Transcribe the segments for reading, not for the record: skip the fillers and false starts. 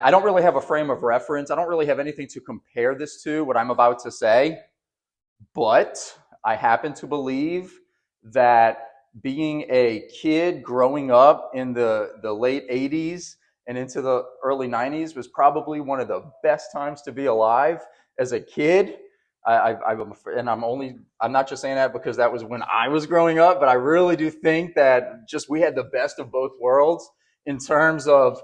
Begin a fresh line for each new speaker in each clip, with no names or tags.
I don't really have a frame of reference. I don't really have anything to compare this to, what I'm about to say, but I happen to believe that being a kid growing up in the late 80s and into the early 90s was probably one of the best times to be alive as a kid. And I'm not just saying that because that was when I was growing up, but I really do think that just we had the best of both worlds in terms of,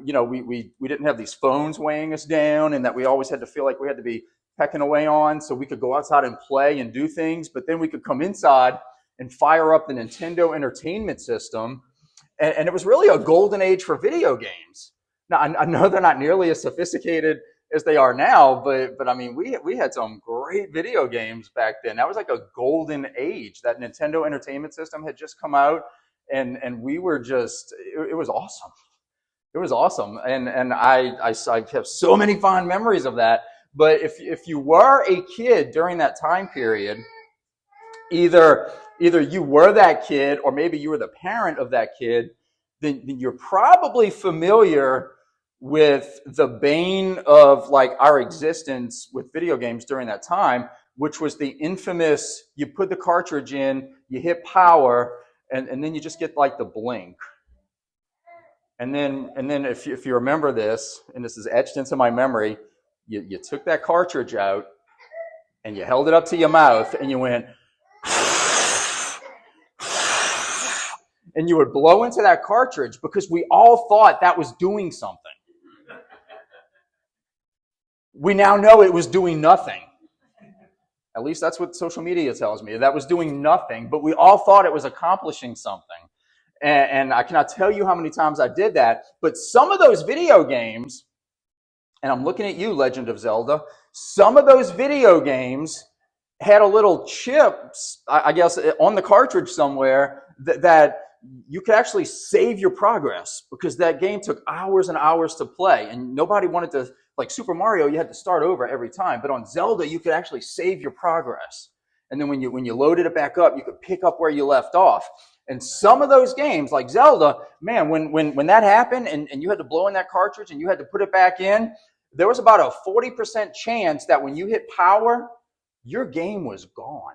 we didn't have these phones weighing us down, and that we always had to feel like we had to be pecking away on, so we could go outside and play and do things, but then we could come inside and fire up the Nintendo Entertainment System. And it was really a golden age for video games. Now, I know they're not nearly as sophisticated as they are now, but I mean, we had some great video games back then. That was like a golden age. That Nintendo Entertainment System had just come out, and we were just, it was awesome. It was awesome. And I have so many fond memories of that. But if you were a kid during that time period, either you were that kid or maybe you were the parent of that kid, then you're probably familiar with the bane of like our existence with video games during that time, which was the infamous, you put the cartridge in, you hit power, and then you just get like the blink. And then if you remember this, and this is etched into my memory, you took that cartridge out and you held it up to your mouth and you went, and you would blow into that cartridge because we all thought that was doing something. We now know it was doing nothing. At least that's what social media tells me. That was doing nothing, but we all thought it was accomplishing something. And I cannot tell you how many times I did that. But some of those video games, and I'm looking at you, Legend of Zelda, some of those video games had a little chip, I guess, on the cartridge somewhere that you could actually save your progress, because that game took hours and hours to play, and nobody wanted to, like Super Mario, you had to start over every time. But on Zelda, you could actually save your progress. And then when you loaded it back up, you could pick up where you left off. And some of those games, like Zelda, man, when that happened and you had to blow in that cartridge and you had to put it back in, there was about a 40% chance that when you hit power, your game was gone.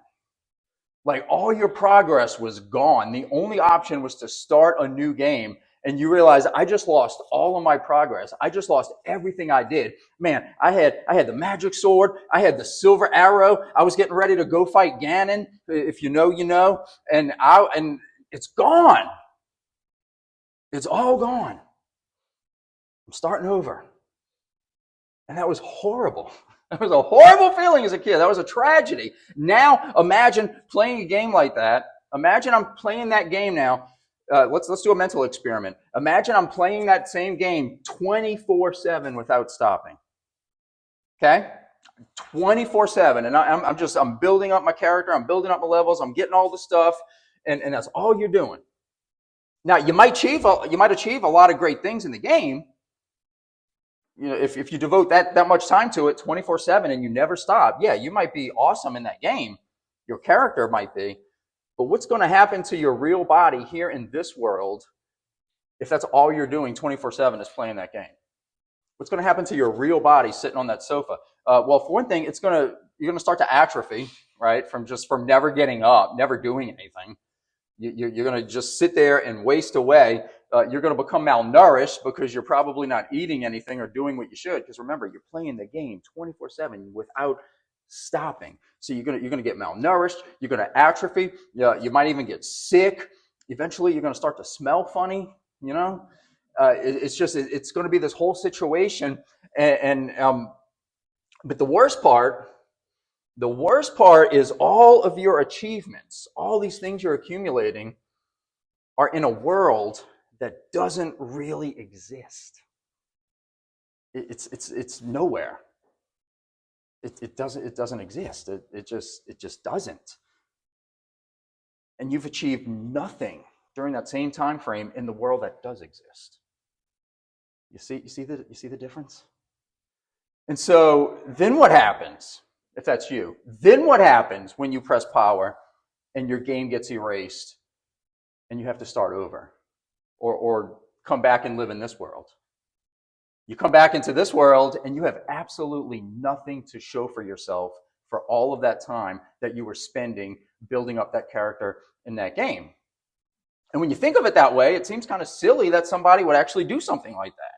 Like all your progress was gone. The only option was to start a new game. And you realize, I just lost all of my progress. I just lost everything I did. Man, I had the magic sword. I had the silver arrow. I was getting ready to go fight Ganon. If you know, you know. And it's gone. It's all gone. I'm starting over. And that was horrible. That was a horrible feeling as a kid. That was a tragedy. Now, imagine playing a game like that. Imagine I'm playing that game now. Let's do a mental experiment. Imagine I'm playing that same game 24/7 without stopping. Okay? 24/7. And I'm building up my character. I'm building up my levels. I'm getting all the stuff. And that's all you're doing. Now, you might achieve a lot of great things in the game. You know, if you devote that much time to it 24/7 and you never stop, yeah, you might be awesome in that game. Your character might be. But what's going to happen to your real body here in this world if that's all you're doing 24/7 is playing that game? What's going to happen to your real body sitting on that sofa? Well, for one thing, you're going to start to atrophy, right? From never getting up, never doing anything. You're going to just sit there and waste away. You're going to become malnourished because you're probably not eating anything or doing what you should. Because remember, you're playing the game 24/7 without stopping. So you're going to get malnourished. You're going to atrophy. You might even get sick. Eventually, you're going to start to smell funny. You know, it's going to be this whole situation. But the worst part is all of your achievements, all these things you're accumulating, are in a world that doesn't really exist. It's nowhere. It doesn't exist. It just doesn't. And you've achieved nothing during that same time frame in the world that does exist. You see the difference? And so then what happens if that's you? Then what happens when you press power and your game gets erased and you have to start over or come back and live in this world? You come back into this world and you have absolutely nothing to show for yourself for all of that time that you were spending building up that character in that game. And when you think of it that way, it seems kind of silly that somebody would actually do something like that.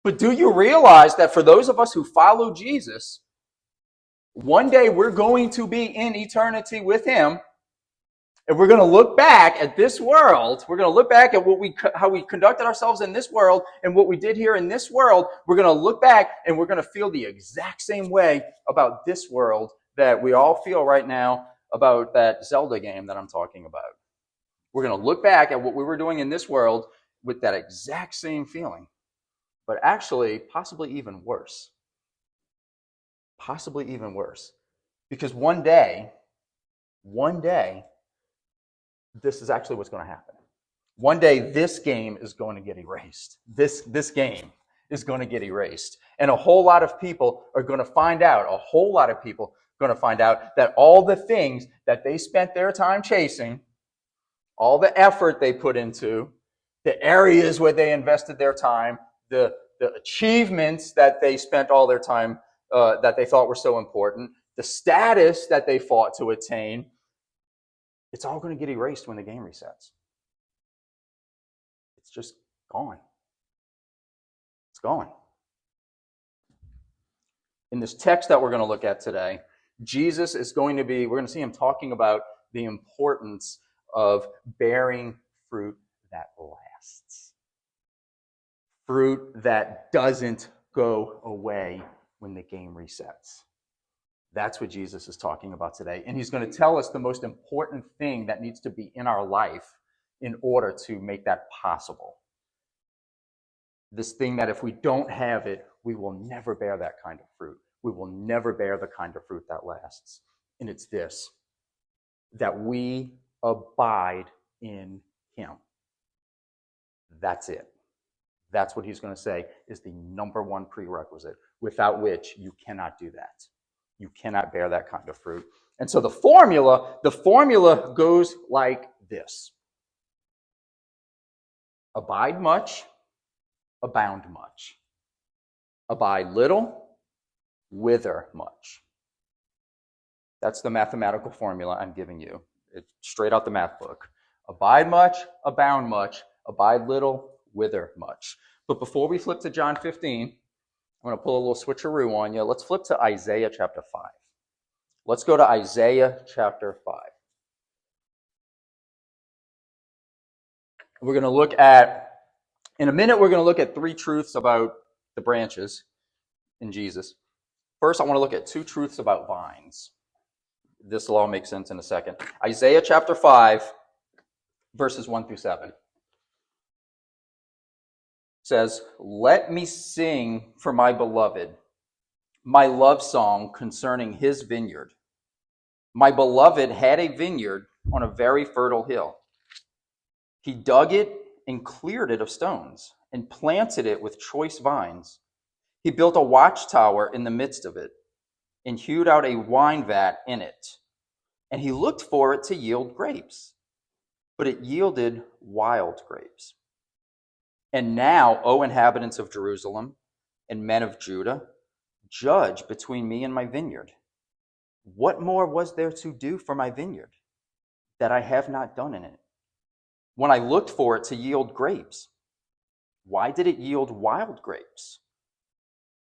But do you realize that for those of us who follow Jesus, one day we're going to be in eternity with him, and we're going to look back at this world. We're going to look back at how we conducted ourselves in this world and what we did here in this world. We're going to look back and we're going to feel the exact same way about this world that we all feel right now about that Zelda game that I'm talking about. We're going to look back at what we were doing in this world with that exact same feeling, but actually possibly even worse. Possibly even worse. Because one day, this is actually what's going to happen. One day, this game is going to get erased. This game is going to get erased. And a whole lot of people are going to find out, that all the things that they spent their time chasing, all the effort they put into, the areas where they invested their time, the achievements that they spent all their time that they thought were so important, the status that they fought to attain, it's all going to get erased when the game resets. It's just gone. It's gone. In this text that we're going to look at today, Jesus is going to be, we're going to see him talking about the importance of bearing fruit that lasts. Fruit that doesn't go away when the game resets. That's what Jesus is talking about today. And he's going to tell us the most important thing that needs to be in our life in order to make that possible. This thing that if we don't have it, we will never bear that kind of fruit. We will never bear the kind of fruit that lasts. And it's this, that we abide in him. That's it. That's what he's going to say is the number one prerequisite, without which you cannot do that. You cannot bear that kind of fruit. And so the formula goes like this. Abide much, abound much. Abide little, wither much. That's the mathematical formula I'm giving you. It's straight out the math book. Abide much, abound much. Abide little, wither much. But before we flip to John 15, I'm going to pull a little switcheroo on you. Let's flip to Isaiah chapter 5. Let's go to Isaiah chapter 5. We're going to look at, in a minute, we're going to look at three truths about the branches in Jesus. First, I want to look at two truths about vines. This will all make sense in a second. Isaiah chapter 5, verses 1 through 7. Says, "Let me sing for my beloved, my love song concerning his vineyard. My beloved had a vineyard on a very fertile hill. He dug it and cleared it of stones and planted it with choice vines. He built a watchtower in the midst of it and hewed out a wine vat in it. And he looked for it to yield grapes, but it yielded wild grapes. And now, O inhabitants of Jerusalem and men of Judah, judge between me and my vineyard. What more was there to do for my vineyard that I have not done in it? When I looked for it to yield grapes, why did it yield wild grapes?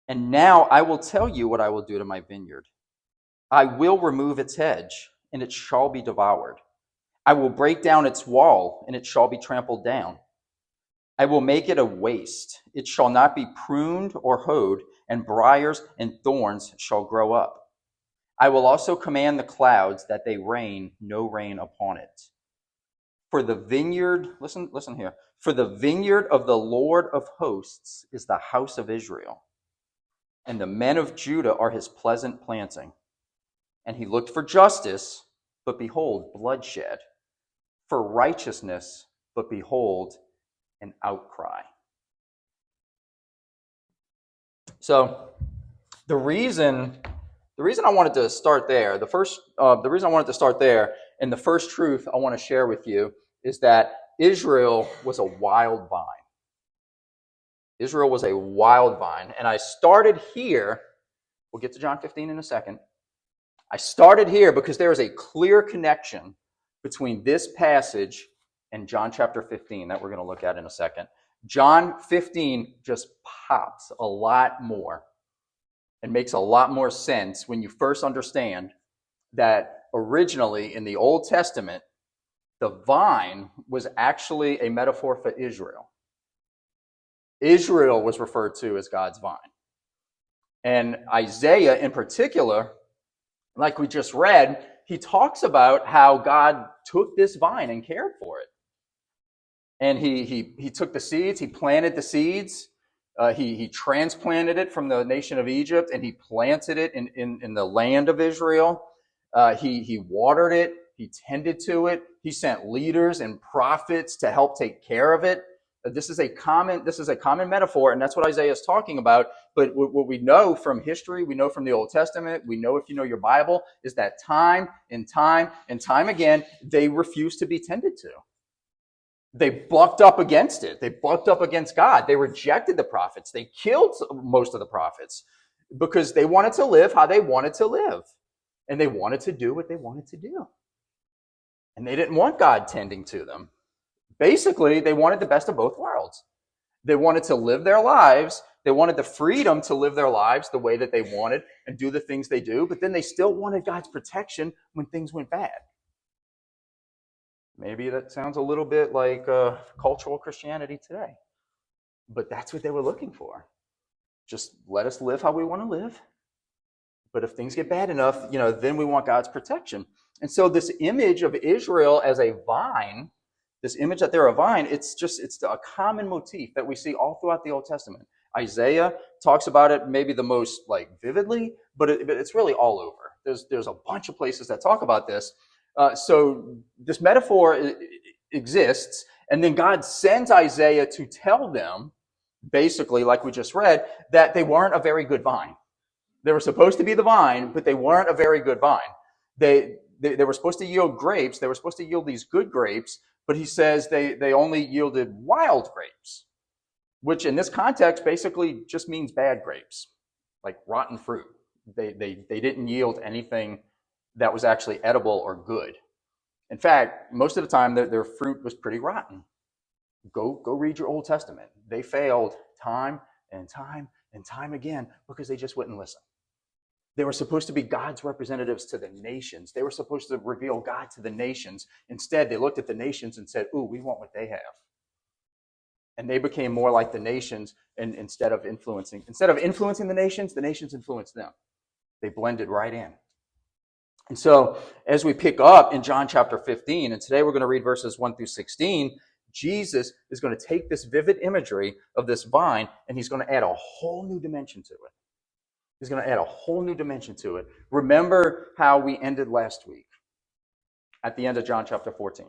And now I will tell you what I will do to my vineyard. I will remove its hedge, and it shall be devoured. I will break down its wall, and it shall be trampled down. I will make it a waste. It shall not be pruned or hoed, and briars and thorns shall grow up. I will also command the clouds that they rain no rain upon it. For the vineyard, listen here. For the vineyard of the Lord of hosts is the house of Israel, and the men of Judah are his pleasant planting. And he looked for justice, but behold, bloodshed. For righteousness, but behold, an outcry." So the reason I wanted to start there, the reason I wanted to start there, and the first truth I want to share with you is that Israel was a wild vine. Israel was a wild vine. And I started here. We'll get to John 15 in a second. I started here because there is a clear connection between this passage and John chapter 15 that we're going to look at in a second. John 15 just pops a lot more and makes a lot more sense when you first understand that originally in the Old Testament, the vine was actually a metaphor for Israel. Israel was referred to as God's vine. And Isaiah in particular, like we just read, he talks about how God took this vine and cared for it. And he took the seeds, he planted the seeds, he transplanted it from the nation of Egypt, and he planted it in the land of Israel. He watered it, he tended to it, he sent leaders and prophets to help take care of it. This is a common metaphor, and that's what Isaiah is talking about. But what we know from history, we know from the Old Testament, we know if you know your Bible, is that time and time and time again, they refused to be tended to. They bucked up against it. They bucked up against God. They rejected the prophets. They killed most of the prophets because they wanted to live how they wanted to live. And they wanted to do what they wanted to do. And they didn't want God tending to them. Basically, they wanted the best of both worlds. They wanted to live their lives. They wanted the freedom to live their lives the way that they wanted and do the things they do. But then they still wanted God's protection when things went bad. Maybe that sounds a little bit like cultural Christianity today. But that's what they were looking for. Just let us live how we want to live. But if things get bad enough, then we want God's protection. And so this image of Israel as a vine, this image that they're a vine, it's a common motif that we see all throughout the Old Testament. Isaiah talks about it maybe the most vividly, but it's really all over. There's a bunch of places that talk about this. So this metaphor exists, and then God sends Isaiah to tell them, basically, like we just read, that they weren't a very good vine. They were supposed to be the vine, but they weren't a very good vine. They were supposed to yield grapes. They were supposed to yield these good grapes, but he says they only yielded wild grapes, which in this context basically just means bad grapes, like rotten fruit. They didn't yield anything that was actually edible or good. In fact, most of the time their fruit was pretty rotten. Go read your Old Testament. They failed time and time and time again because they just wouldn't listen. They were supposed to be God's representatives to the nations. They were supposed to reveal God to the nations. Instead, they looked at the nations and said, ooh, we want what they have. And they became more like the nations, and instead of influencing the nations influenced them. They blended right in. And so as we pick up in John chapter 15, and today we're going to read verses 1 through 16, Jesus is going to take this vivid imagery of this vine, and he's going to add a whole new dimension to it. He's going to add a whole new dimension to it. Remember how we ended last week at the end of John chapter 14.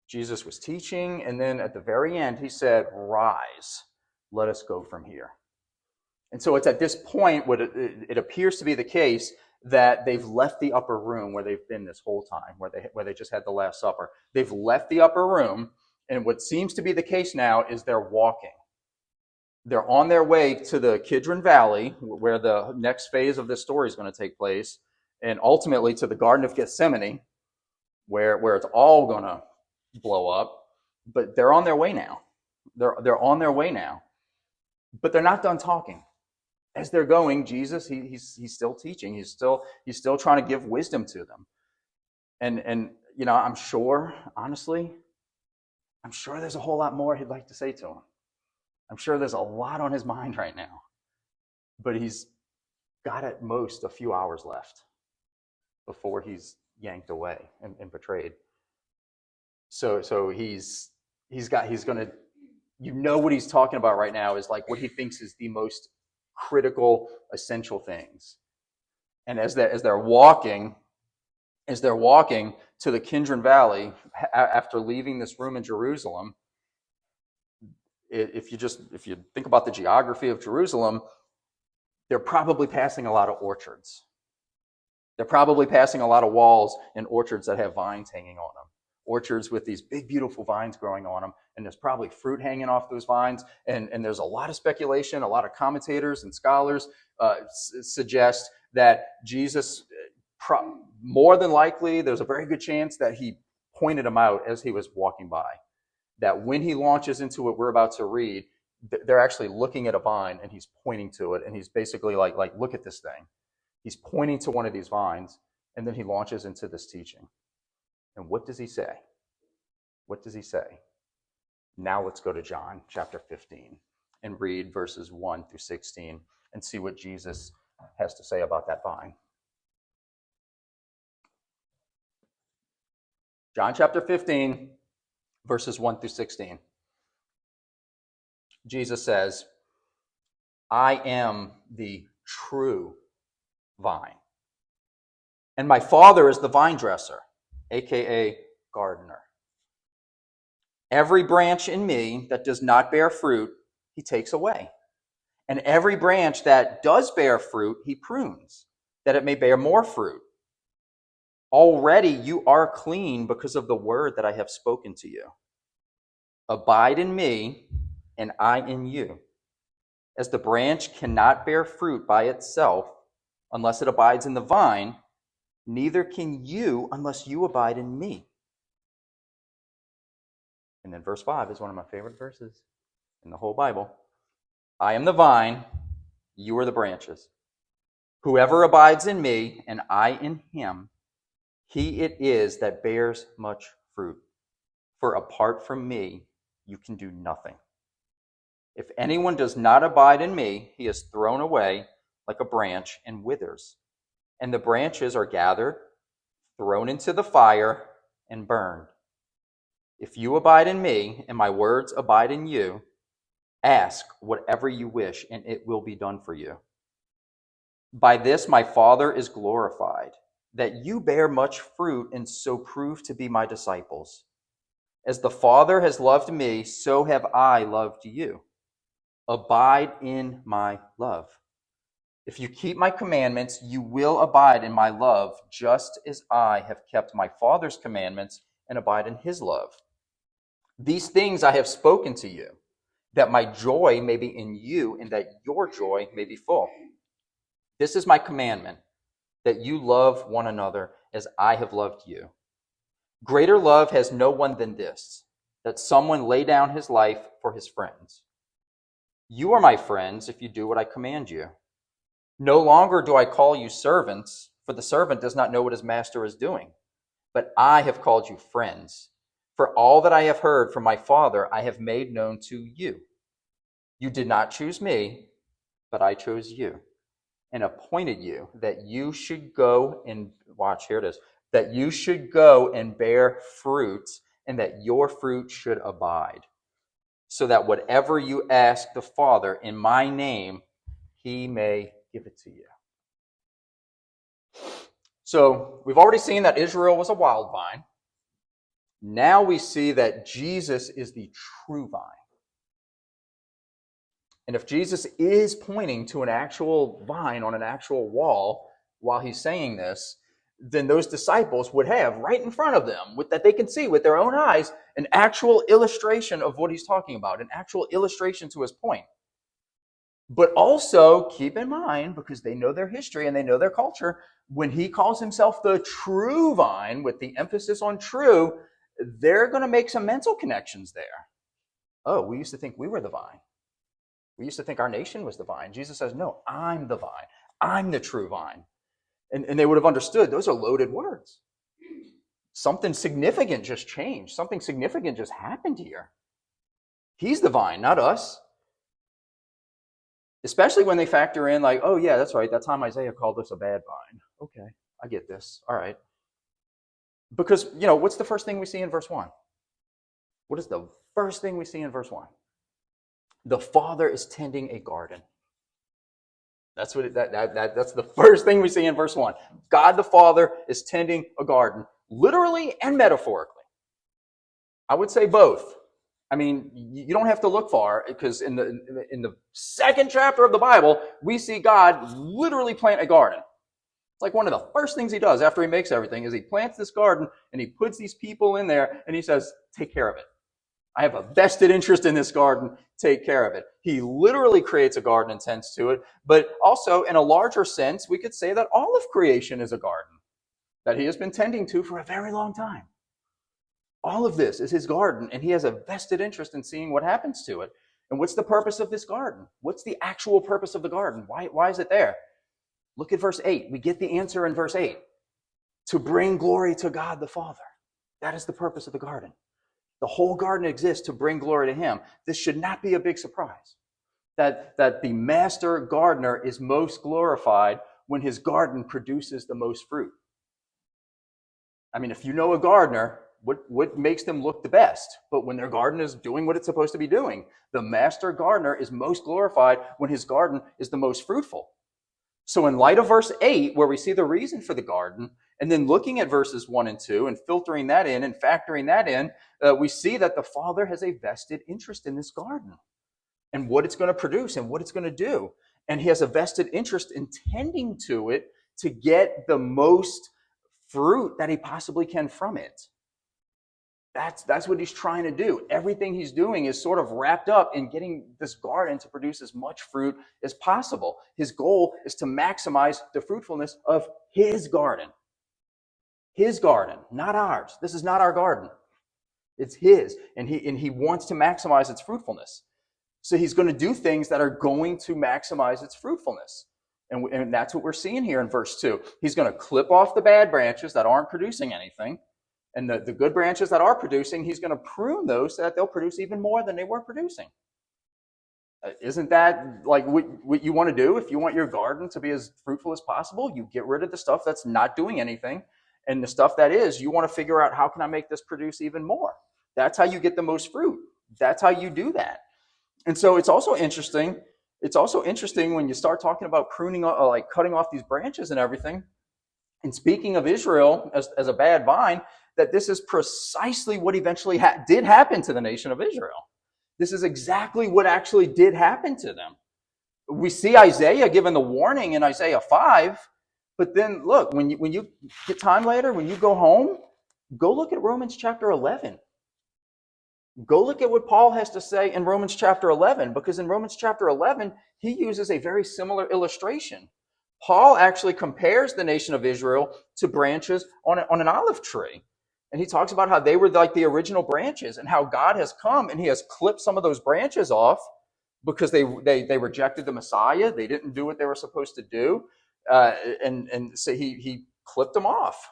Jesus was teaching, and then at the very end, he said, rise, let us go from here. And so it's at this point, what it appears to be the case, that they've left the upper room where they've been this whole time, where they just had the Last Supper. They've left the upper room, and what seems to be the case now is they're walking. They're on their way to the Kidron Valley, where the next phase of this story is going to take place, and ultimately to the Garden of Gethsemane, where it's all going to blow up. But they're on their way now. They're on their way now. But they're not done talking. As they're going, Jesus, he's still teaching. He's still trying to give wisdom to them. And I'm sure, honestly, there's a whole lot more he'd like to say to them. I'm sure there's a lot on his mind right now. But he's got at most a few hours left before he's yanked away and betrayed. So he's going to, what he's talking about right now is like what he thinks is the most critical, essential things. And as they're walking to the Kidron Valley after leaving this room in Jerusalem, if you think about the geography of Jerusalem, they're probably passing a lot of orchards. They're probably passing a lot of walls and orchards that have vines hanging on them. orchards with these big, beautiful vines growing on them, and there's probably fruit hanging off those vines. And there's a lot of speculation, a lot of commentators and scholars suggest that Jesus, more than likely, there's a very good chance that he pointed them out as he was walking by. That when he launches into what we're about to read, they're actually looking at a vine and he's pointing to it, and he's basically like, look at this thing. He's pointing to one of these vines, and then he launches into this teaching. And what does he say? What does he say? Now let's go to John chapter 15 and read verses 1 through 16 and see what Jesus has to say about that vine. John chapter 15, verses 1 through 16. Jesus says, I am the true vine, and my Father is the vine dresser, aka gardener. Every branch in me that does not bear fruit, he takes away. And every branch that does bear fruit, he prunes, that it may bear more fruit. Already you are clean because of the word that I have spoken to you. Abide in me, and I in you. As the branch cannot bear fruit by itself unless it abides in the vine, neither can you unless you abide in me. And then verse 5 is one of my favorite verses in the whole Bible. I am the vine, you are the branches. Whoever abides in me and I in him, he it is that bears much fruit. For apart from me, you can do nothing. If anyone does not abide in me, he is thrown away like a branch and withers. And the branches are gathered, thrown into the fire, and burned. If you abide in me, and my words abide in you, ask whatever you wish, and it will be done for you. By this my Father is glorified, that you bear much fruit and so prove to be my disciples. As the Father has loved me, so have I loved you. Abide in my love. If you keep my commandments, you will abide in my love, just as I have kept my Father's commandments and abide in his love. These things I have spoken to you, that my joy may be in you and that your joy may be full. This is my commandment, that you love one another as I have loved you. Greater love has no one than this, that someone lay down his life for his friends. You are my friends if you do what I command you. No longer do I call you servants, for the servant does not know what his master is doing. But I have called you friends. For all that I have heard from my Father, I have made known to you. You did not choose me, but I chose you and appointed you that you should go and, watch, here it is, that you should go and bear fruit and that your fruit should abide, so that whatever you ask the Father in my name, he may give it to you. So we've already seen that Israel was a wild vine. Now we see that Jesus is the true vine. And if Jesus is pointing to an actual vine on an actual wall while he's saying this, then those disciples would have right in front of them, that they can see with their own eyes, an actual illustration of what he's talking about, an actual illustration to his point. But also keep in mind, because they know their history and they know their culture, when he calls himself the true vine, with the emphasis on true, they're going to make some mental connections there. Oh, we used to think we were the vine. We used to think our nation was the vine. Jesus says, no, I'm the vine. I'm the true vine. And they would have understood those are loaded words. Something significant just changed. Something significant just happened here. He's the vine, not us. Especially when they factor in like, oh yeah, that's right. That time Isaiah called us a bad vine. Okay, I get this. All right. Because, what's the first thing we see in verse 1? What is the first thing we see in verse 1? The Father is tending a garden. That's what that's the first thing we see in verse 1. God the Father is tending a garden, literally and metaphorically. I would say both. I mean, you don't have to look far, because in the second chapter of the Bible, we see God literally plant a garden. like one of the first things he does after he makes everything is he plants this garden and he puts these people in there and he says, take care of it. I have a vested interest in this garden. Take care of it. He literally creates a garden and tends to it. But also, in a larger sense, we could say that all of creation is a garden that he has been tending to for a very long time. All of this is his garden, and he has a vested interest in seeing what happens to it. And what's the purpose of this garden? What's the actual purpose of the garden? Why is it there? Look at verse 8. We get the answer in verse 8. To bring glory to God the Father. That is the purpose of the garden. The whole garden exists to bring glory to him. This should not be a big surprise. That the master gardener is most glorified when his garden produces the most fruit. I mean, if you know a gardener, what makes them look the best? But when their garden is doing what it's supposed to be doing, the master gardener is most glorified when his garden is the most fruitful. So in light of verse 8, where we see the reason for the garden, and then looking at verses 1 and 2 and filtering that in and factoring that in, we see that the Father has a vested interest in this garden and what it's going to produce and what it's going to do. And he has a vested interest in tending to it to get the most fruit that he possibly can from it. That's what he's trying to do. Everything he's doing is sort of wrapped up in getting this garden to produce as much fruit as possible. His goal is to maximize the fruitfulness of his garden. His garden, not ours. This is not our garden. It's his, and he wants to maximize its fruitfulness. So he's going to do things that are going to maximize its fruitfulness. And that's what we're seeing here in verse 2. He's going to clip off the bad branches that aren't producing anything. And the good branches that are producing, he's going to prune those so that they'll produce even more than they were producing. Isn't that like what you want to do? If you want your garden to be as fruitful as possible, you get rid of the stuff that's not doing anything. And the stuff that is, you want to figure out, how can I make this produce even more? That's how you get the most fruit. That's how you do that. And so it's also interesting. It's also interesting when you start talking about pruning, like cutting off these branches and everything. And speaking of Israel as a bad vine, that this is precisely what eventually did happen to the nation of Israel. This is exactly what actually did happen to them. We see Isaiah given the warning in Isaiah 5, but then look, when you get time later, when you go home, go look at Romans chapter 11. Go look at what Paul has to say in Romans chapter 11, because in Romans chapter 11, he uses a very similar illustration. Paul actually compares the nation of Israel to branches on an olive tree. And he talks about how they were like the original branches and how God has come and he has clipped some of those branches off because they rejected the Messiah. They didn't do what they were supposed to do. And so he clipped them off.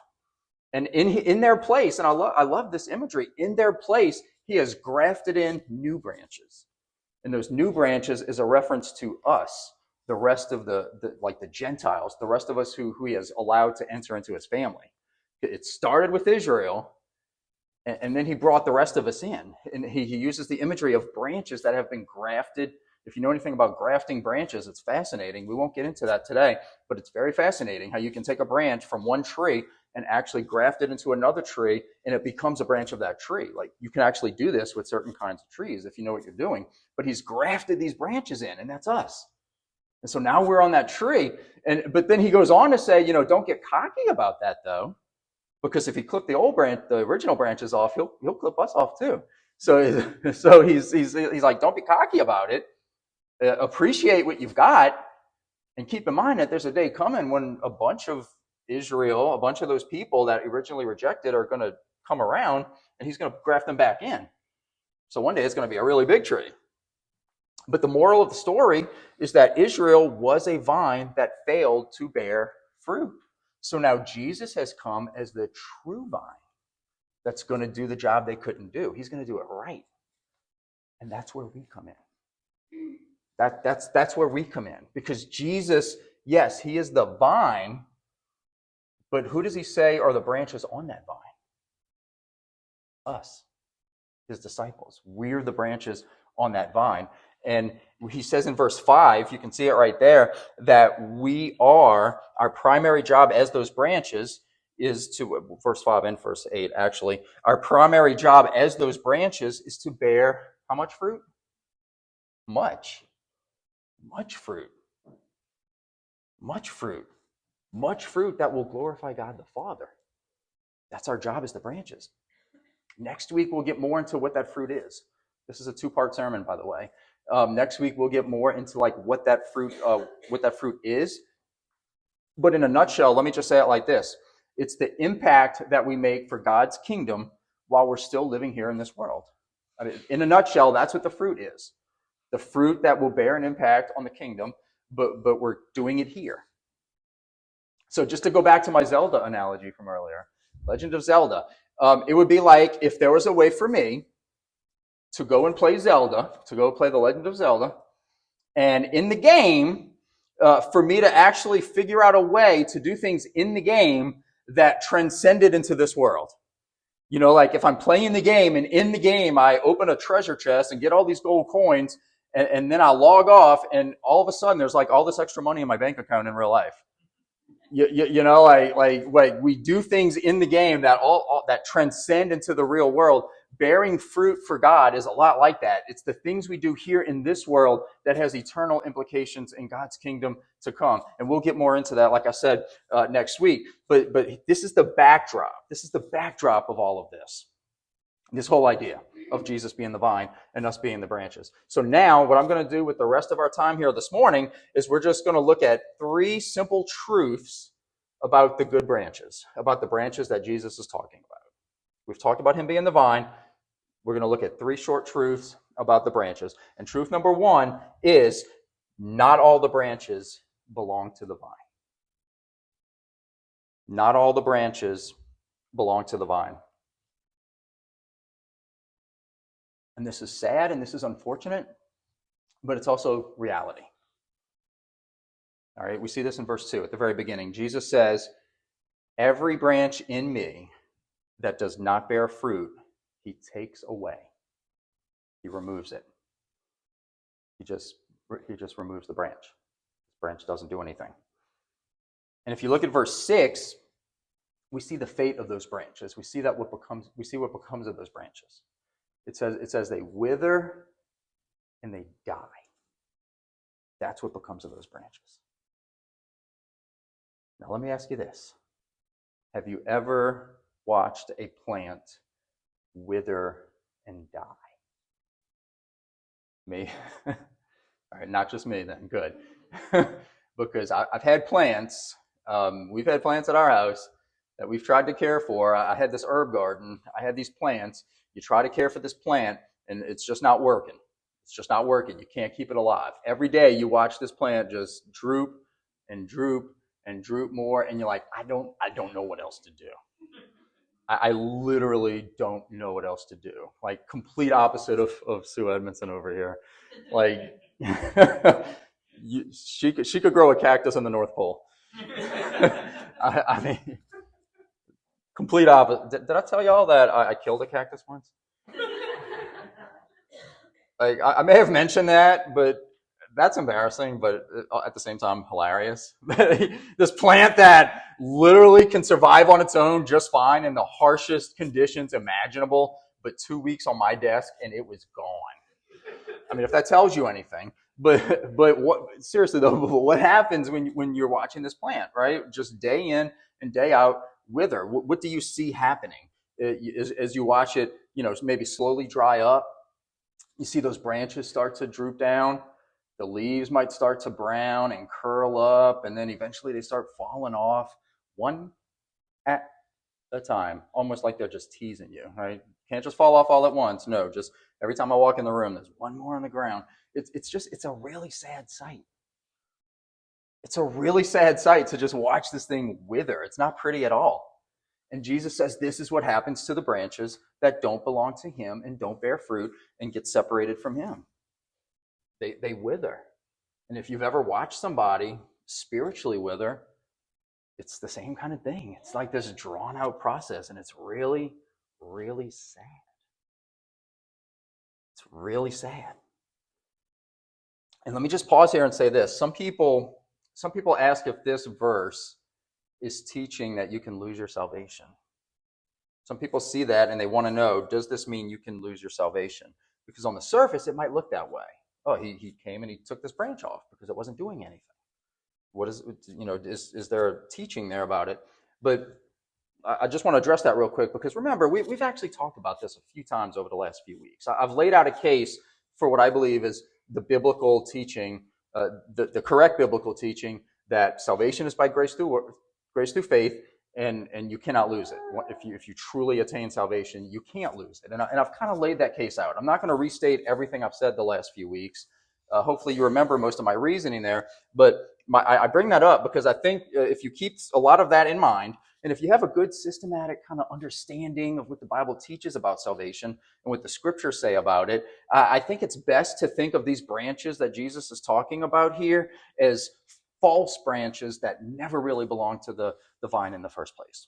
And in their place, and I love this imagery, in their place, he has grafted in new branches. And those new branches is a reference to us, the rest of the Gentiles, the rest of us who he has allowed to enter into his family. It started with Israel, and then he brought the rest of us in. And he uses the imagery of branches that have been grafted. If you know anything about grafting branches, it's fascinating. We won't get into that today, but it's very fascinating how you can take a branch from one tree and actually graft it into another tree, and it becomes a branch of that tree. Like, you can actually do this with certain kinds of trees if you know what you're doing. But he's grafted these branches in, and that's us. And so now we're on that tree. But then he goes on to say, don't get cocky about that, though. Because if he clipped the original branches off, he'll clip us off too. So he's like, don't be cocky about it. Appreciate what you've got, and keep in mind that there's a day coming when a bunch of Israel, a bunch of those people that originally rejected, are going to come around, and he's going to graft them back in. So one day it's going to be a really big tree. But the moral of the story is that Israel was a vine that failed to bear fruit. So now Jesus has come as the true vine that's going to do the job they couldn't do. He's going to do it right. And that's where we come in. That's where we come in. Because Jesus, yes, he is the vine, but who does he say are the branches on that vine? Us, his disciples. We're the branches on that vine. And he says in verse 5, you can see it right there, that our primary job as those branches is to, verse 5 and verse 8 actually, our primary job as those branches is to bear how much fruit? Much fruit. Much fruit. Much fruit that will glorify God the Father. That's our job as the branches. Next week, we'll get more into what that fruit is. This is a 2-part sermon, by the way. Next week, we'll get more into like what that fruit is. But in a nutshell, let me just say it like this. It's the impact that we make for God's kingdom while we're still living here in this world. I mean, in a nutshell, that's what the fruit is. The fruit that will bear an impact on the kingdom, but we're doing it here. So just to go back to my Zelda analogy from earlier, Legend of Zelda, it would be like if there was a way for me to go and play Zelda, to go play the Legend of Zelda, and in the game, for me to actually figure out a way to do things in the game that transcended into this world. You know, like if I'm playing the game and in the game I open a treasure chest and get all these gold coins, and then I log off and all of a sudden there's like all this extra money in my bank account in real life. You know, like we do things in the game that all that transcend into the real world. Bearing fruit for God is a lot like that. It's the things we do here in this world that has eternal implications in God's kingdom to come. And we'll get more into that, like I said, next week. But this is the backdrop. This is the backdrop of all of this whole idea of Jesus being the vine and us being the branches. So now what I'm going to do with the rest of our time here this morning is we're just going to look at 3 simple truths about the good branches, about the branches that Jesus is talking about. We've talked about him being the vine. We're going to look at 3 short truths about the branches. And truth number 1 is not all the branches belong to the vine. Not all the branches belong to the vine. And this is sad and this is unfortunate, but it's also reality. All right, we see this in verse 2 at the very beginning. Jesus says, "Every branch in me that does not bear fruit, he takes away." He removes it. He just removes the branch. The branch doesn't do anything. And if you look at verse 6, we see the fate of those branches. We see what becomes of those branches. It says they wither and they die. That's what becomes of those branches. Now let me ask you this. Have you ever watched a plant wither and die? Me? All right, not just me then. Good. Because I've had plants. We've had plants at our house that we've tried to care for. I had this herb garden. I had these plants. You try to care for this plant, and it's just not working. It's just not working. You can't keep it alive. Every day you watch this plant just droop and droop and droop more, and you're like, I don't know what else to do. I literally don't know what else to do. Like complete opposite of Sue Edmondson over here. Like she could grow a cactus in the North Pole. I mean, complete opposite. Did I tell y'all that I killed a cactus once? Like I may have mentioned that, but that's embarrassing, but at the same time hilarious. This plant that literally can survive on its own just fine in the harshest conditions imaginable, but 2 weeks on my desk and it was gone. I mean, if that tells you anything. But what seriously though, what happens when you're watching this plant, right? Just day in and day out wither. What do you see happening as you watch it? You know, maybe slowly dry up. You see those branches start to droop down. The leaves might start to brown and curl up, and then eventually they start falling off one at a time, almost like they're just teasing you, right? Can't just fall off all at once. No, just every time I walk in the room, there's one more on the ground. It's a really sad sight. It's a really sad sight to just watch this thing wither. It's not pretty at all. And Jesus says this is what happens to the branches that don't belong to him and don't bear fruit and get separated from him. They wither. And if you've ever watched somebody spiritually wither, it's the same kind of thing. It's like this drawn out process, and it's really, really sad. It's really sad. And let me just pause here and say this. Some people ask if this verse is teaching that you can lose your salvation. Some people see that and they want to know, does this mean you can lose your salvation? Because on the surface, it might look that way. Oh, he came and he took this branch off because it wasn't doing anything. What is, is there a teaching there about it? But I just want to address that real quick, because remember, we've actually talked about this a few times over the last few weeks. I've laid out a case for what I believe is the biblical teaching, the correct biblical teaching, that salvation is by grace through faith, and you cannot lose it. If you truly attain salvation, you can't lose it. And I've kind of laid that case out. I'm not going to restate everything I've said the last few weeks. Hopefully you remember most of my reasoning there, but I bring that up because I think if you keep a lot of that in mind, and if you have a good systematic kind of understanding of what the Bible teaches about salvation and what the scriptures say about it, I think it's best to think of these branches that Jesus is talking about here as false branches that never really belonged to the vine in the first place.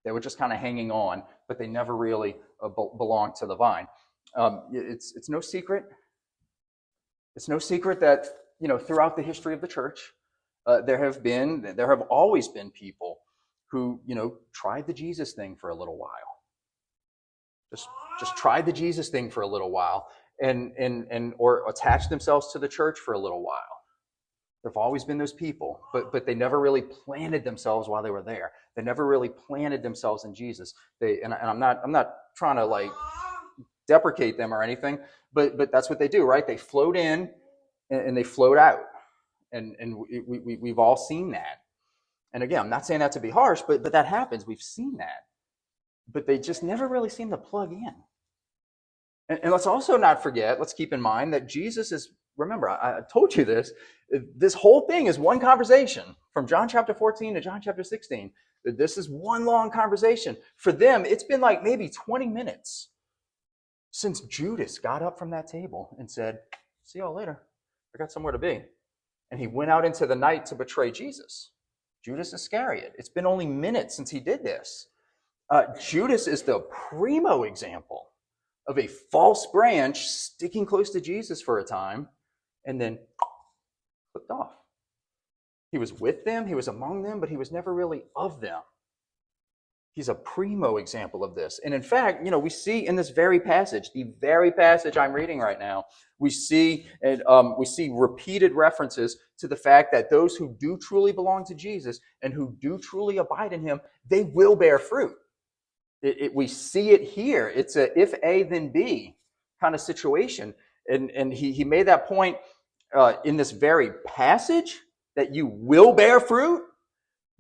They were just kind of hanging on, but they never really belonged to the vine. It's no secret. It's no secret that, throughout the history of the church, there have always been people who, tried the Jesus thing for a little while. Just tried the Jesus thing for a little while or attached themselves to the church for a little while. There have always been those people, but they never really planted themselves while they were there. They never really planted themselves in Jesus. And I'm not trying to deprecate them or anything, but that's what they do, right? They float in and they float out, and we've all seen that. And again, I'm not saying that to be harsh, but that happens. We've seen that, but they just never really seem to plug in. And let's also not forget. Let's keep in mind that Jesus is. Remember, I told you this. This whole thing is one conversation from John chapter 14 to John chapter 16. This is one long conversation. For them, it's been like maybe 20 minutes since Judas got up from that table and said, "See y'all later. I got somewhere to be." And he went out into the night to betray Jesus. Judas Iscariot. It's been only minutes since he did this. Judas is the primo example of a false branch sticking close to Jesus for a time and then flipped off. He was with them, he was among them, but he was never really of them. He's a primo example of this. And in fact, we see in this very passage, the very passage I'm reading right now, we see repeated references to the fact that those who do truly belong to Jesus and who do truly abide in him, they will bear fruit. We see it here. It's a if A, then B kind of situation. And he made that point in this very passage, that you will bear fruit.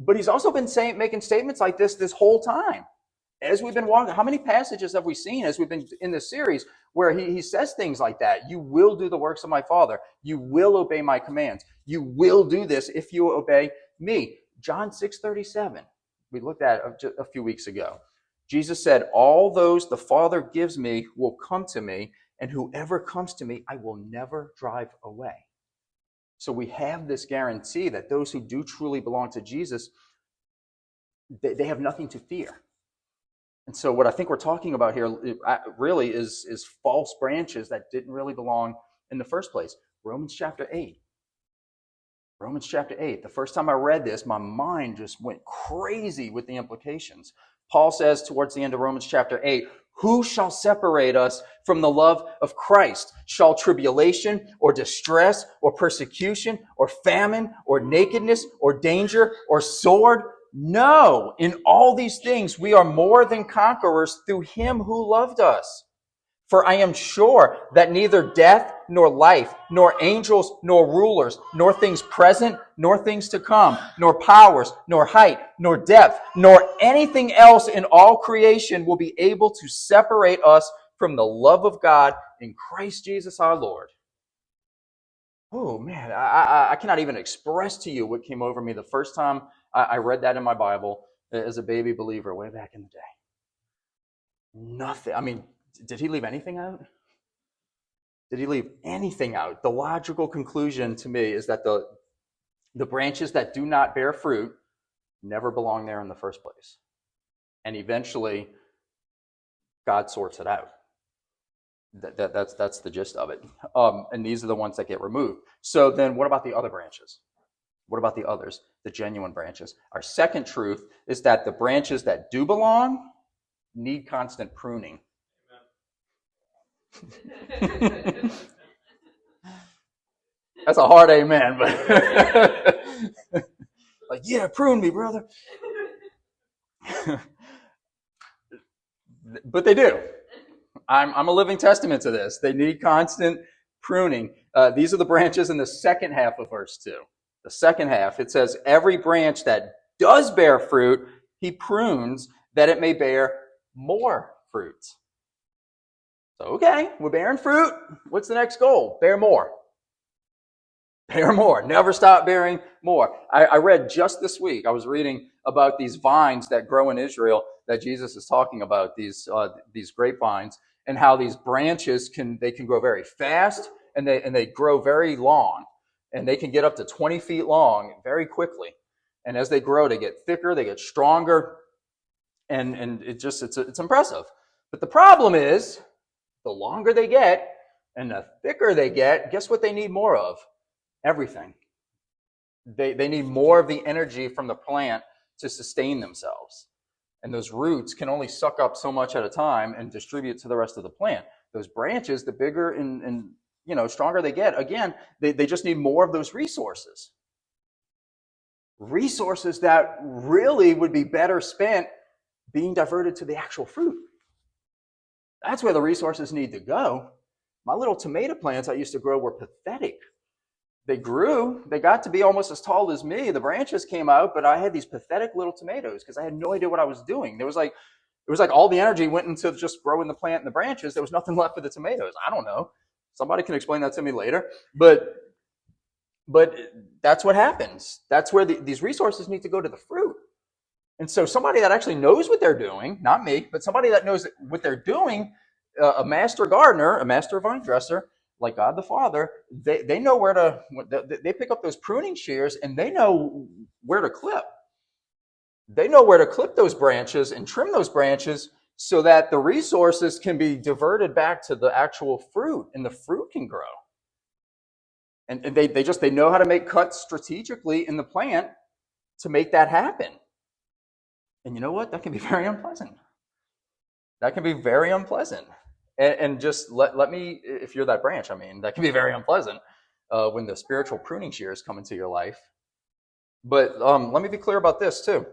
But he's also been making statements like this whole time. As we've been walking, how many passages have we seen as we've been in this series where he says things like that? You will do the works of my Father. You will obey my commands. You will do this if you obey me. John 6:37, we looked at a few weeks ago. Jesus said, "All those the Father gives me will come to me, and whoever comes to me, I will never drive away." So we have this guarantee that those who do truly belong to Jesus, they have nothing to fear. And so what I think we're talking about here really is false branches that didn't really belong in the first place. Romans chapter 8. Romans chapter 8. The first time I read this, my mind just went crazy with the implications. Paul says towards the end of Romans chapter 8, "Who shall separate us from the love of Christ? Shall tribulation or distress or persecution or famine or nakedness or danger or sword? No, in all these things we are more than conquerors through him who loved us. For I am sure that neither death nor life, nor angels nor rulers, nor things present, nor things to come, nor powers, nor height, nor depth, nor anything else in all creation will be able to separate us from the love of God in Christ Jesus our Lord." Oh man, I cannot even express to you what came over me the first time I read that in my Bible as a baby believer way back in the day. Nothing. I mean, did he leave anything out? Did he leave anything out? The logical conclusion to me is that the branches that do not bear fruit never belong there in the first place. And eventually, God sorts it out. That's the gist of it. And these are the ones that get removed. So then what about the other branches? What about the others, the genuine branches? Our second truth is that the branches that do belong need constant pruning. That's a hard amen, but Like, yeah, prune me, brother. But they do. I'm a living testament to this. They need constant pruning. These are the branches in the second half of verse 2. The second half, it says, every branch that does bear fruit, he prunes that it may bear more fruit. So, okay, we're bearing fruit. What's the next goal? Bear more. Bear more. Never stop bearing more. I read just this week, I was reading about these vines that grow in Israel that Jesus is talking about, these grapevines, and how these branches can grow very fast and they grow very long. And they can get up to 20 feet long very quickly. And as they grow, they get thicker, they get stronger, and it's impressive. But the problem is, the longer they get and the thicker they get, guess what they need more of? Everything. They need more of the energy from the plant to sustain themselves. And those roots can only suck up so much at a time and distribute to the rest of the plant. Those branches, the bigger and stronger they get, again, they just need more of those resources. Resources that really would be better spent being diverted to the actual fruit. That's where the resources need to go. My little tomato plants I used to grow were pathetic. They grew. They got to be almost as tall as me. The branches came out, but I had these pathetic little tomatoes because I had no idea what I was doing. It was like all the energy went into just growing the plant and the branches. There was nothing left for the tomatoes. I don't know. Somebody can explain that to me later. But that's what happens. That's where these resources need to go to the fruit. And so somebody that actually knows what they're doing, not me, but somebody that knows what they're doing, a master gardener, a master vine dresser, like God the Father, they know where to, they pick up those pruning shears and they know where to clip. They know where to clip those branches and trim those branches so that the resources can be diverted back to the actual fruit and the fruit can grow. And they know how to make cuts strategically in the plant to make that happen. And you know what? That can be very unpleasant. That can be very unpleasant. And just let me, if you're that branch, that can be very unpleasant when the spiritual pruning shears come into your life. But let me be clear about this too.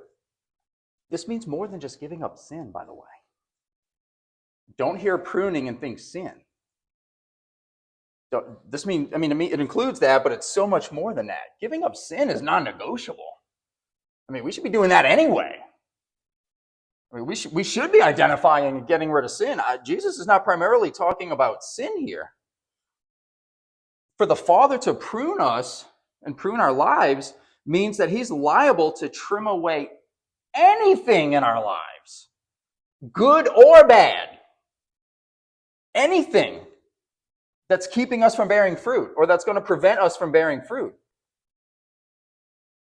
This means more than just giving up sin, by the way. Don't hear pruning and think sin. It includes that, but it's so much more than that. Giving up sin is non-negotiable. We should be doing that anyway. We should be identifying and getting rid of sin. Jesus is not primarily talking about sin here. For the Father to prune us and prune our lives means that he's liable to trim away anything in our lives, good or bad. Anything that's keeping us from bearing fruit or that's going to prevent us from bearing fruit.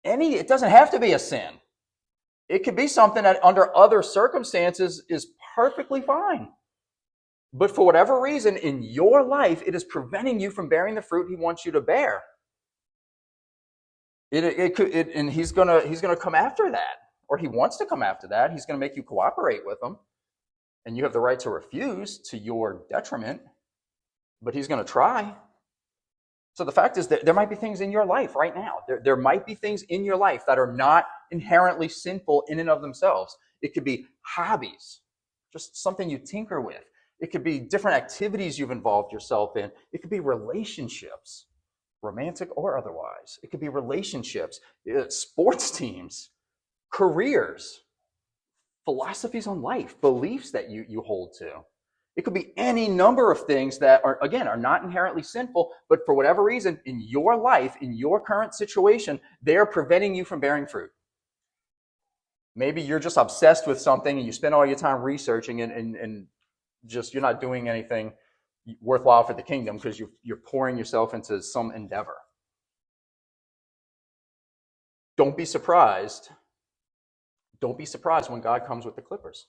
It doesn't have to be a sin. It could be something that under other circumstances is perfectly fine. But for whatever reason in your life, it is preventing you from bearing the fruit he wants you to bear. And he's gonna come after that, or he wants to come after that. He's going to make you cooperate with him, and you have the right to refuse to your detriment. But he's going to try. So the fact is that there might be things in your life right now. There might be things in your life that are not inherently sinful in and of themselves. It could be hobbies, just something you tinker with. It could be different activities you've involved yourself in. It could be relationships, romantic or otherwise. It could be relationships, sports teams, careers, philosophies on life, beliefs that you hold to. It could be any number of things that are not inherently sinful, but for whatever reason in your life, in your current situation, they are preventing you from bearing fruit. Maybe you're just obsessed with something and you spend all your time researching it and just you're not doing anything worthwhile for the kingdom because you're pouring yourself into some endeavor. Don't be surprised. Don't be surprised when God comes with the clippers.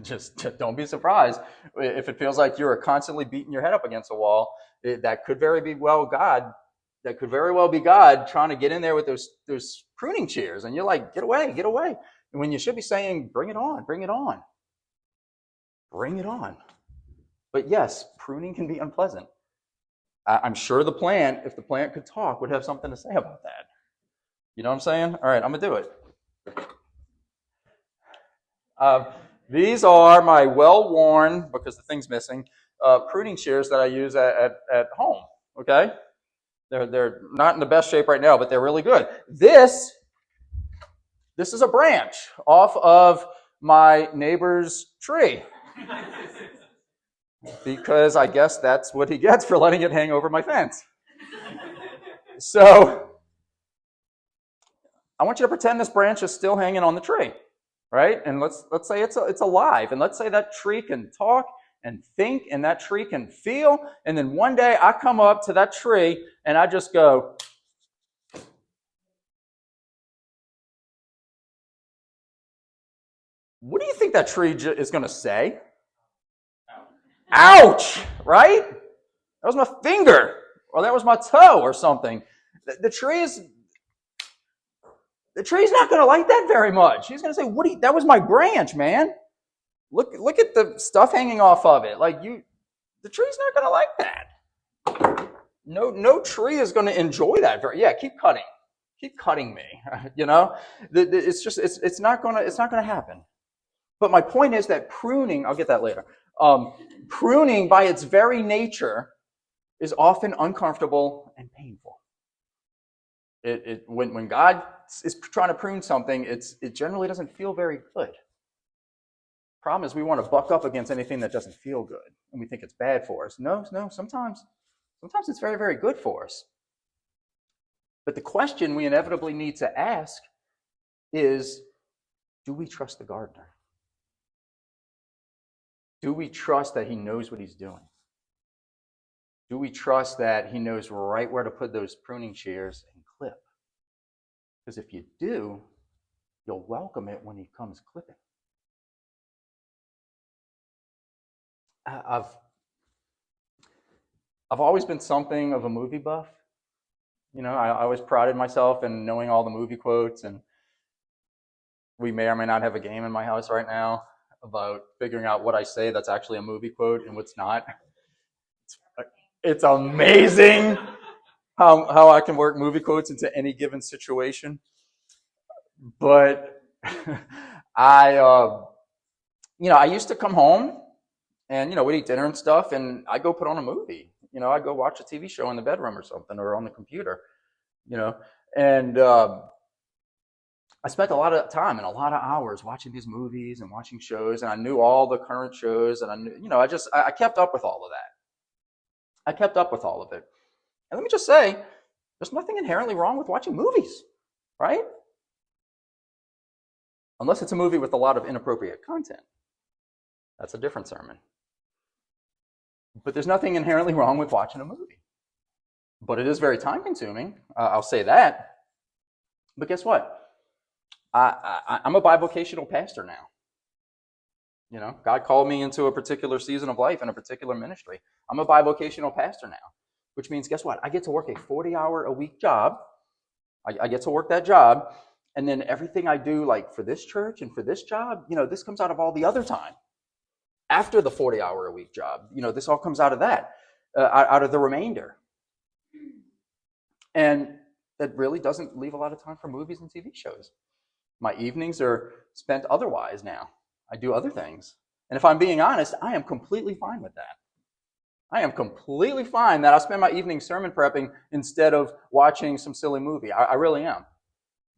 Just don't be surprised if it feels like you're constantly beating your head up against a wall. That could very well be God trying to get in there with those pruning shears, and you're like, get away. And when you should be saying, bring it on. But yes, pruning can be unpleasant. I'm sure if the plant could talk, would have something to say about that. You know what I'm saying? All right, I'm going to do it. These are my well-worn, because the thing's missing, pruning shears that I use at home, okay? They're not in the best shape right now, but they're really good. This is a branch off of my neighbor's tree. Because I guess that's what he gets for letting it hang over my fence. So I want you to pretend this branch is still hanging on the tree, right? And let's say it's alive, and let's say that tree can talk and think, and that tree can feel, and then one day I come up to that tree and I just go, what do you think that tree is going to say? Ouch, right? That was my finger, or that was my toe, or something. The tree's not going to like that very much. He's going to say, that was my branch, man. Look at the stuff hanging off of it. The tree's not going to like that. No tree is going to enjoy that. Keep cutting me. It's not going to happen. But my point is that pruning, I'll get that later. Pruning by its very nature is often uncomfortable and painful. When God is trying to prune something, it generally doesn't feel very good. Problem is, we want to buck up against anything that doesn't feel good, and we think it's bad for us. No, sometimes it's very, very good for us. But the question we inevitably need to ask is, do we trust the gardener? Do we trust that he knows what he's doing? Do we trust that he knows right where to put those pruning shears and clip? Because if you do, you'll welcome it when he comes clipping. I've always been something of a movie buff. I always prided myself in knowing all the movie quotes, and we may or may not have a game in my house right now about figuring out what I say that's actually a movie quote and what's not. It's amazing how I can work movie quotes into any given situation. But I used to come home and, we'd eat dinner and stuff, and I'd go put on a movie. I'd go watch a TV show in the bedroom or something, or on the computer, and I spent a lot of time and a lot of hours watching these movies and watching shows, and I knew all the current shows, and I knew, I kept up with all of that. I kept up with all of it. And let me just say, there's nothing inherently wrong with watching movies, right? Unless it's a movie with a lot of inappropriate content. That's a different sermon. But there's nothing inherently wrong with watching a movie. But it is very time-consuming, I'll say that. But guess what? I'm a bivocational pastor now. God called me into a particular season of life and a particular ministry. I'm a bivocational pastor now, which means, guess what? I get to work a 40-hour-a-week job. I get to work that job, and then everything I do, like for this church and for this job, this comes out of all the other time. After the 40-hour-a-week job, this all comes out of that, out of the remainder. And that really doesn't leave a lot of time for movies and TV shows. My evenings are spent otherwise now. I do other things. And if I'm being honest, I am completely fine with that. I am completely fine that I'll spend my evening sermon prepping instead of watching some silly movie. I really am.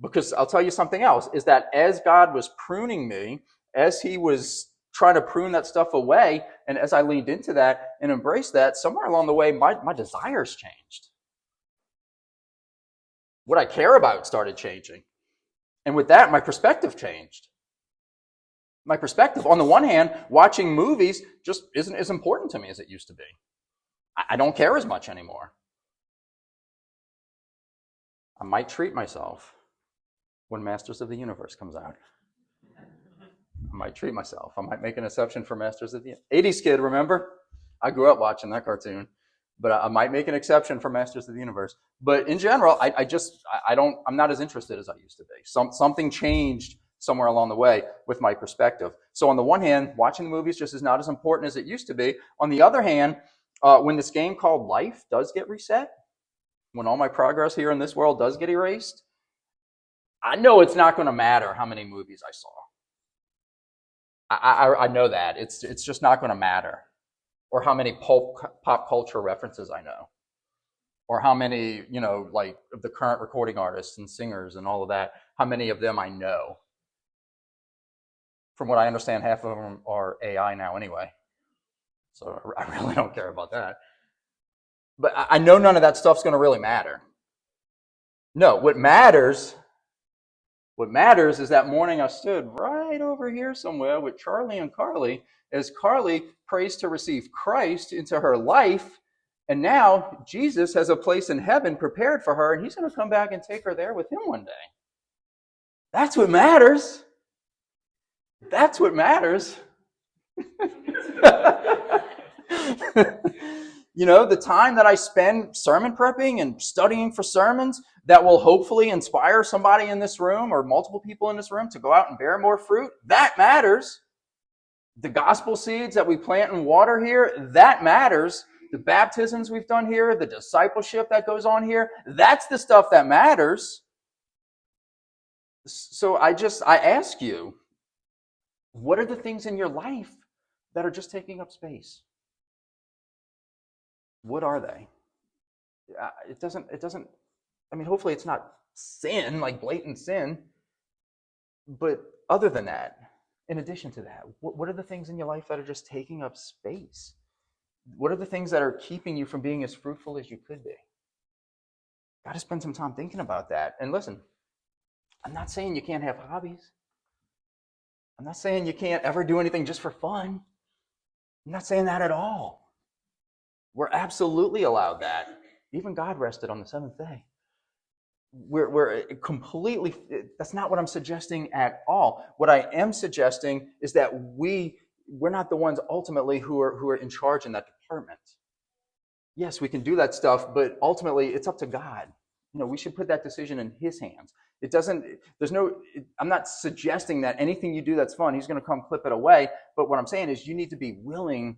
Because I'll tell you something else, is that as God was pruning me, as he was trying to prune that stuff away, and as I leaned into that and embraced that, somewhere along the way, my desires changed. What I care about started changing. And with that, my perspective changed. My perspective, on the one hand, watching movies just isn't as important to me as it used to be. I don't care as much anymore. I might treat myself when Masters of the Universe comes out. I might treat myself. I might make an exception for Masters of the 80s kid, remember? I grew up watching that cartoon. But I might make an exception for Masters of the Universe. But in general, I'm not as interested as I used to be. Something changed somewhere along the way with my perspective. So on the one hand, watching the movies just is not as important as it used to be. On the other hand, when this game called life does get reset, when all my progress here in this world does get erased, I know it's not going to matter how many movies I saw. I know that. It's just not going to matter. Or how many pop culture references I know. Or how many, like of the current recording artists and singers and all of that, how many of them I know. From what I understand, half of them are AI now anyway. So I really don't care about that. But I know none of that stuff's going to really matter. No, what matters is that morning I stood right over here somewhere with Charlie and Carly as Carly prays to receive Christ into her life. And now Jesus has a place in heaven prepared for her, and he's going to come back and take her there with him one day. That's what matters. That's what matters. The time that I spend sermon prepping and studying for sermons that will hopefully inspire somebody in this room or multiple people in this room to go out and bear more fruit, that matters. The gospel seeds that we plant and water here, that matters. The baptisms we've done here, the discipleship that goes on here, that's the stuff that matters. So I ask you, what are the things in your life that are just taking up space? What are they? It doesn't, hopefully it's not sin, like blatant sin. But other than that, in addition to that, what are the things in your life that are just taking up space? What are the things that are keeping you from being as fruitful as you could be? Got to spend some time thinking about that. And listen, I'm not saying you can't have hobbies. I'm not saying you can't ever do anything just for fun. I'm not saying that at all. We're absolutely allowed that. Even God rested on the seventh day. We're completely, that's not what I'm suggesting at all. What I am suggesting is that we're not the ones ultimately who are in charge in that department. Yes, we can do that stuff, but ultimately it's up to God. We should put that decision in his hands. I'm not suggesting that anything you do that's fun, he's going to come clip it away. But what I'm saying is you need to be willing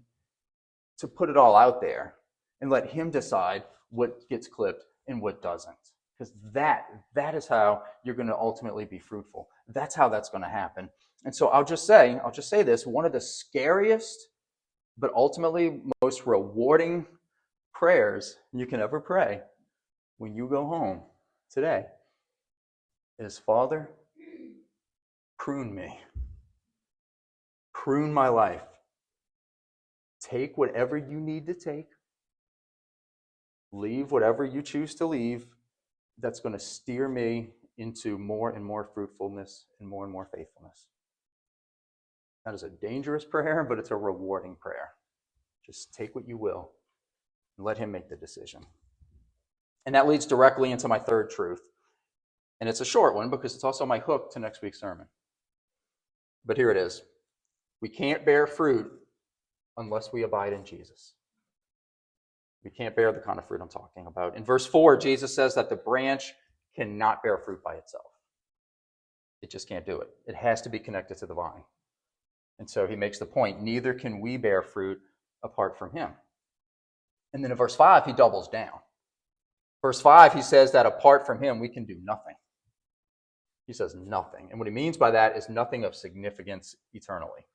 to put it all out there and let him decide what gets clipped and what doesn't. Because that is how you're going to ultimately be fruitful. That's how that's going to happen. And so I'll just say this, one of the scariest, but ultimately most rewarding prayers you can ever pray when you go home today is, Father, prune me. Prune my life. Take whatever you need to take. Leave whatever you choose to leave. That's going to steer me into more and more fruitfulness and more faithfulness. That is a dangerous prayer, but it's a rewarding prayer. Just take what you will and let him make the decision. And that leads directly into my third truth. And it's a short one because it's also my hook to next week's sermon. But here it is. We can't bear fruit unless we abide in Jesus. We can't bear the kind of fruit I'm talking about. In verse 4, Jesus says that the branch cannot bear fruit by itself. It just can't do it. It has to be connected to the vine. And so he makes the point, neither can we bear fruit apart from him. And then in verse 5, he doubles down. Verse 5, he says that apart from him, we can do nothing. He says nothing. And what he means by that is nothing of significance eternally.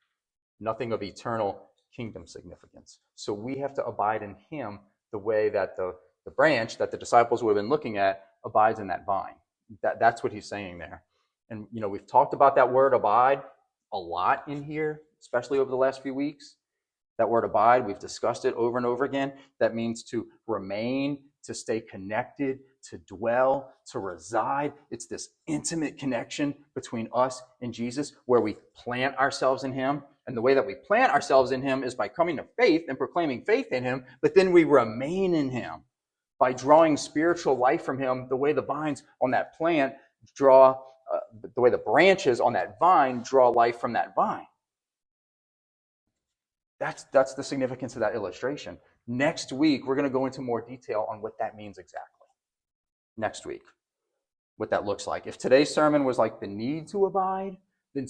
Nothing of eternal kingdom significance. So we have to abide in him the way that the branch that the disciples would have been looking at abides in that vine. That's what he's saying there. And, we've talked about that word abide a lot in here, especially over the last few weeks. That word abide, we've discussed it over and over again. That means to remain, to stay connected, to dwell, to reside. It's this intimate connection between us and Jesus where we plant ourselves in him. And the way that we plant ourselves in him is by coming to faith and proclaiming faith in him, but then we remain in him by drawing spiritual life from him the way the vines on that plant draw, the way the branches on that vine draw life from that vine. That's the significance of that illustration. Next week, we're going to go into more detail on what that means exactly. Next week, what that looks like. If today's sermon was like the need to abide, then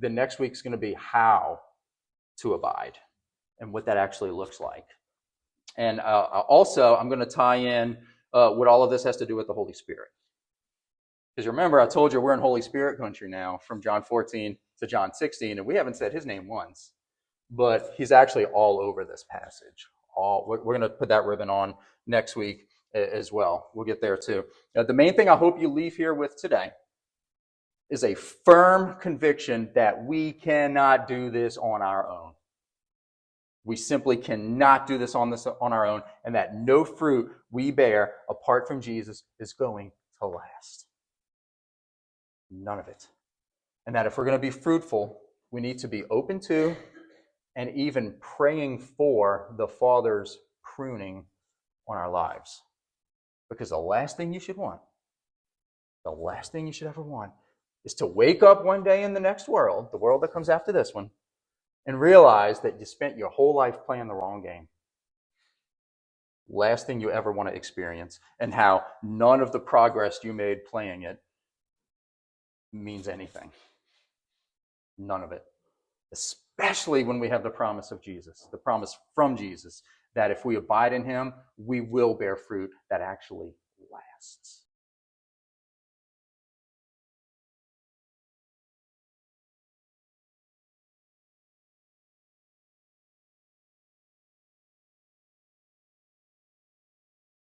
the next week's going to be how to abide and what that actually looks like. And also, I'm going to tie in what all of this has to do with the Holy Spirit. Because remember, I told you we're in Holy Spirit country now, from John 14 to John 16, and we haven't said his name once, but he's actually all over this passage. We're going to put that ribbon on next week as well. We'll get there too. Now, the main thing I hope you leave here with today is a firm conviction that we cannot do this on our own. We simply cannot do this on our own, and that no fruit we bear apart from Jesus is going to last. None of it. And that if we're going to be fruitful, we need to be open to and even praying for the Father's pruning on our lives. Because the last thing you should want, the last thing you should ever want, is to wake up one day in the next world, the world that comes after this one, and realize that you spent your whole life playing the wrong game. Last thing you ever want to experience, and how none of the progress you made playing it means anything. None of it. Especially when we have the promise of Jesus, the promise from Jesus, that if we abide in him, we will bear fruit that actually lasts.